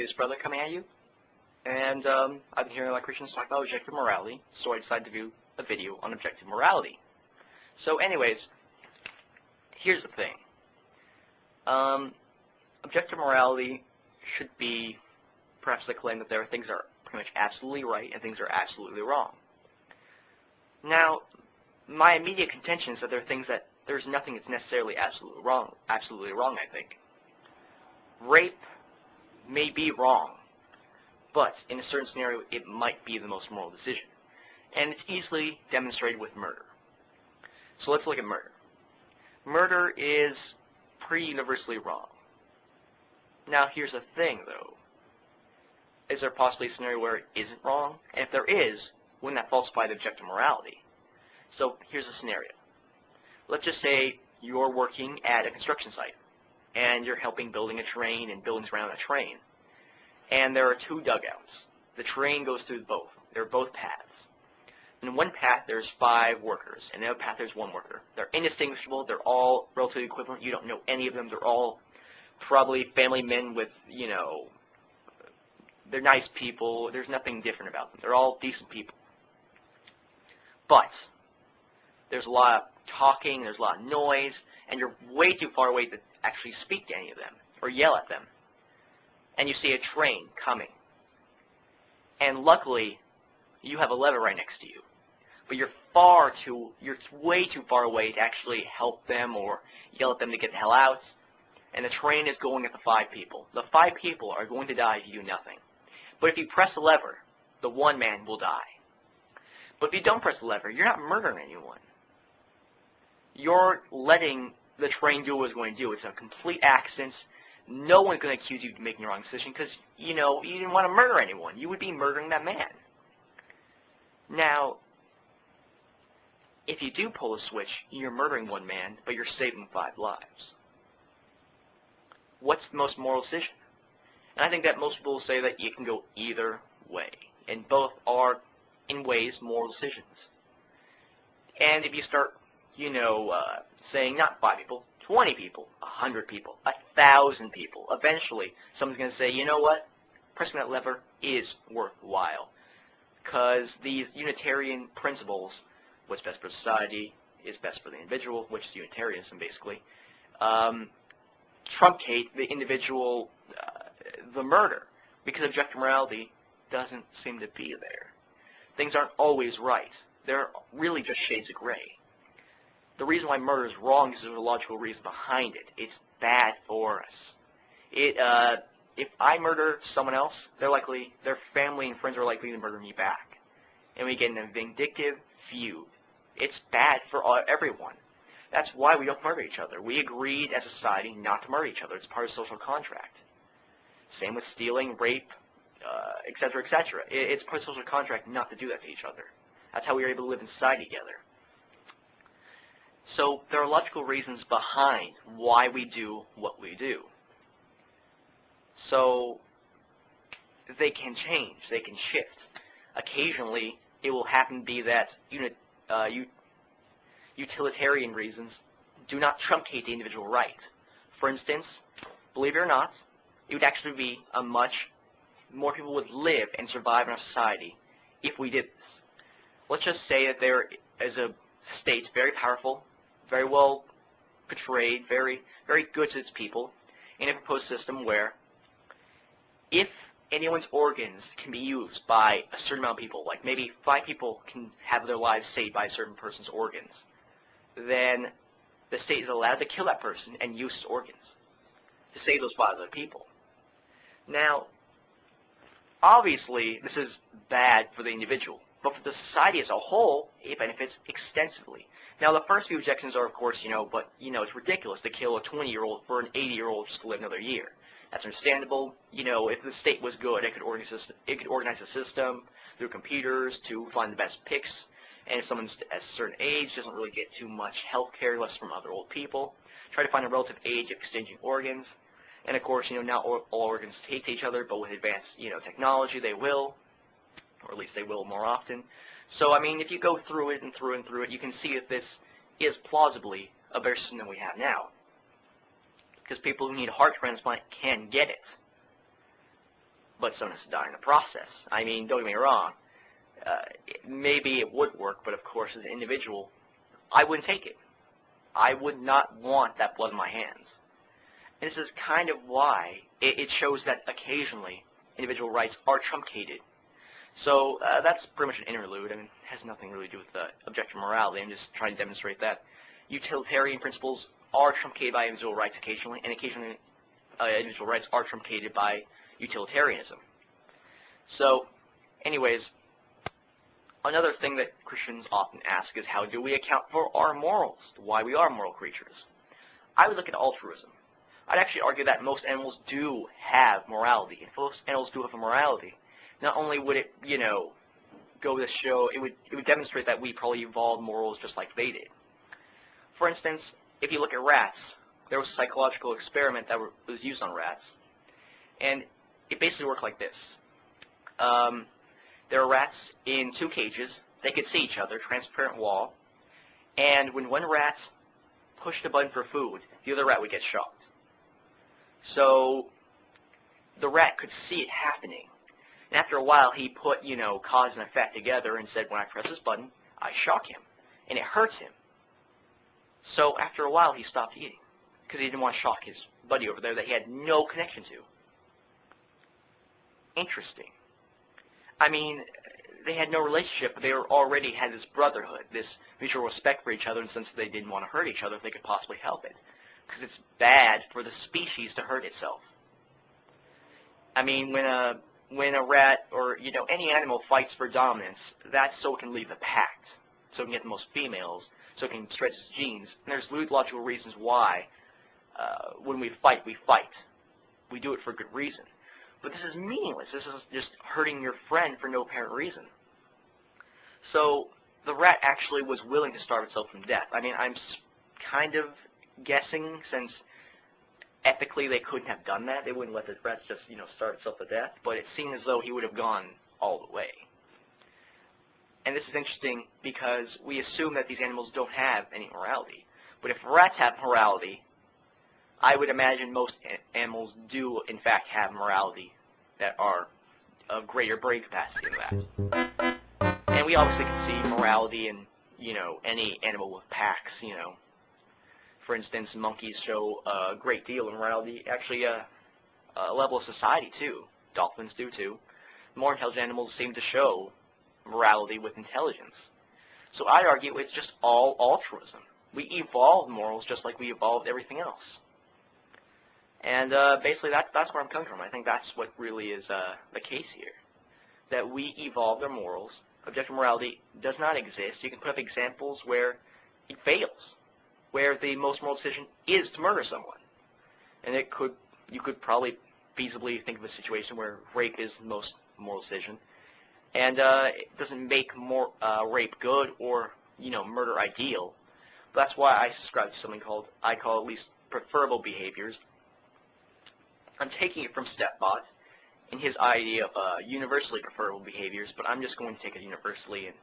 atheist brother coming at you, and I've been hearing a lot of Christians talk about objective morality, so I decided to do a video on objective morality. So anyways, here's the thing. Objective morality should be perhaps the claim that there are things that are pretty much absolutely right and things that are absolutely wrong. Now, my immediate contention is that there are things that there's nothing that's necessarily absolutely wrong, I think. Rape may be wrong, but in a certain scenario, it might be the most moral decision. And it's easily demonstrated with murder. So let's look at murder. Murder is pretty universally wrong. Now, here's the thing, though. Is there possibly a scenario where it isn't wrong? And if there is, wouldn't that falsify the objective morality? So here's a scenario. Let's just say you're working at a construction site, and you're helping building a train and buildings around a train. And there are two dugouts. The train goes through both. They're both paths. In one path, there's 5 workers. In the other path, there's 1 worker. They're indistinguishable. They're all relatively equivalent. You don't know any of them. They're all probably family men with, they're nice people. There's nothing different about them. They're all decent people. But there's a lot of talking, there's a lot of noise, and you're way too far away to actually speak to any of them or yell at them. And you see a train coming. And luckily, you have a lever right next to you. But you're way too far away to actually help them or yell at them to get the hell out. And the train is going at the 5 people. The 5 people are going to die if you do nothing. But if you press the lever, the 1 man will die. But if you don't press the lever, you're not murdering anyone. You're letting the train do what it's going to do. It's a complete accident. No one's going to accuse you of making the wrong decision because, you didn't want to murder anyone. You would be murdering that man. Now, if you do pull a switch, you're murdering 1 man, but you're saving 5 lives. What's the most moral decision? And I think that most people will say that it can go either way. And both are, in ways, moral decisions. And if you start, saying not 5 people, 20 people, 100 people, 1,000 people, eventually someone's going to say, you know what? Pressing that lever is worthwhile. Because these Unitarian principles, what's best for society is best for the individual, which is Unitarianism basically, truncate the individual, the murder, because objective morality doesn't seem to be there. Things aren't always right. They're really just shades of gray. The reason why murder is wrong is there's a logical reason behind it. It's bad for us. If I murder someone else, their family and friends are likely to murder me back. And we get in a vindictive feud. It's bad for everyone. That's why we don't murder each other. We agreed as a society not to murder each other. It's part of social contract. Same with stealing, rape, etc., etc. It's part of social contract not to do that to each other. That's how we are able to live in society together. So there are logical reasons behind why we do what we do. So they can change, they can shift. Occasionally, it will happen to be that utilitarian reasons do not truncate the individual right. For instance, believe it or not, it would actually be more people would live and survive in our society if we did this. Let's just say that there is a state very powerful, very well portrayed, very, very good to its people, in a proposed system where if anyone's organs can be used by a certain amount of people, like maybe 5 people can have their lives saved by a certain person's organs, then the state is allowed to kill that person and use his organs to save those 5 other people. Now, obviously, this is bad for the individual, but for the society as a whole, it benefits extensively. Now, the first few objections are, of course, it's ridiculous to kill a 20-year-old for an 80-year-old just to live another year. That's understandable. If the state was good, it could organize a system through computers to find the best picks. And if someone's at a certain age, doesn't really get too much health care, less from other old people, try to find a relative age of exchanging organs. And of course, not all organs hate each other, but with advanced, technology, they will, or at least they will more often. So, if you go through it and through and through it, you can see that this is plausibly a better system than we have now. Because people who need a heart transplant can get it. but someone has to die in the process. I mean, don't get me wrong. Maybe it would work, but of course, as an individual, I wouldn't take it. I would not want that blood in my hands. And this is kind of why it shows that occasionally individual rights are truncated. So that's pretty much an interlude, and it has nothing really to do with objective morality. I'm just trying to demonstrate that utilitarian principles are truncated by individual rights occasionally, and occasionally individual rights are truncated by utilitarianism. So, anyways, another thing that Christians often ask is, how do we account for our morals, why we are moral creatures? I would look at altruism. I'd actually argue that most animals do have morality. If most animals do have a morality, not only would it, go to show, it would demonstrate that we probably evolved morals just like they did. For instance, if you look at rats, there was a psychological experiment that was used on rats, and it basically worked like this. There are rats in two cages. They could see each other, transparent wall, and when one rat pushed a button for food, the other rat would get shocked. So the rat could see it happening. And after a while, he put, cause and effect together and said, when I press this button, I shock him. And it hurts him. So after a while, he stopped eating because he didn't want to shock his buddy over there that he had no connection to. Interesting. I mean, they had no relationship, but they already had this brotherhood, this mutual respect for each other, and since they didn't want to hurt each other if they could possibly help it. Because it's bad for the species to hurt itself. I mean, when a rat or, any animal fights for dominance, that's so it can leave the pack, so it can get the most females, so it can stretch its genes. And there's logical reasons why when we fight, we fight. We do it for good reason. But this is meaningless. This is just hurting your friend for no apparent reason. So the rat actually was willing to starve itself from death. I mean, I'm kind of guessing, since ethically they couldn't have done that. They wouldn't let the rat just, starve itself to death. But it seemed as though he would have gone all the way. And this is interesting because we assume that these animals don't have any morality. But if rats have morality, I would imagine most animals do, in fact, have morality that are of greater brain capacity than that. And we obviously can see morality in, any animal with packs, For instance, monkeys show a great deal of morality, actually a level of society, too. Dolphins do, too. More intelligent animals seem to show morality with intelligence. So I'd argue it's just all altruism. We evolved morals just like we evolved everything else. And basically that's where I'm coming from. I think that's what really is the case here. That we evolved our morals. Objective morality does not exist. You can put up examples where it fails, where the most moral decision is to murder someone. And you could probably feasibly think of a situation where rape is the most moral decision. And it doesn't make rape good or, murder ideal. But that's why I subscribe to something I call at least preferable behaviors. I'm taking it from Stepbot in his idea of universally preferable behaviors, but I'm just going to take it universally and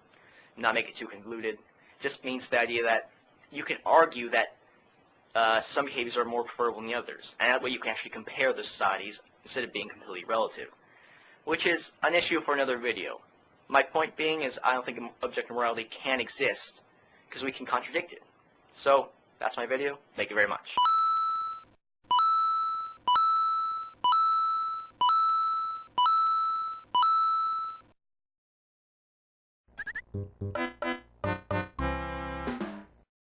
not make it too convoluted. It just means the idea that you can argue that some behaviors are more preferable than the others, and that way you can actually compare the societies instead of being completely relative, which is an issue for another video. My point being is I don't think objective morality can exist because we can contradict it. So that's my video. Thank you very much.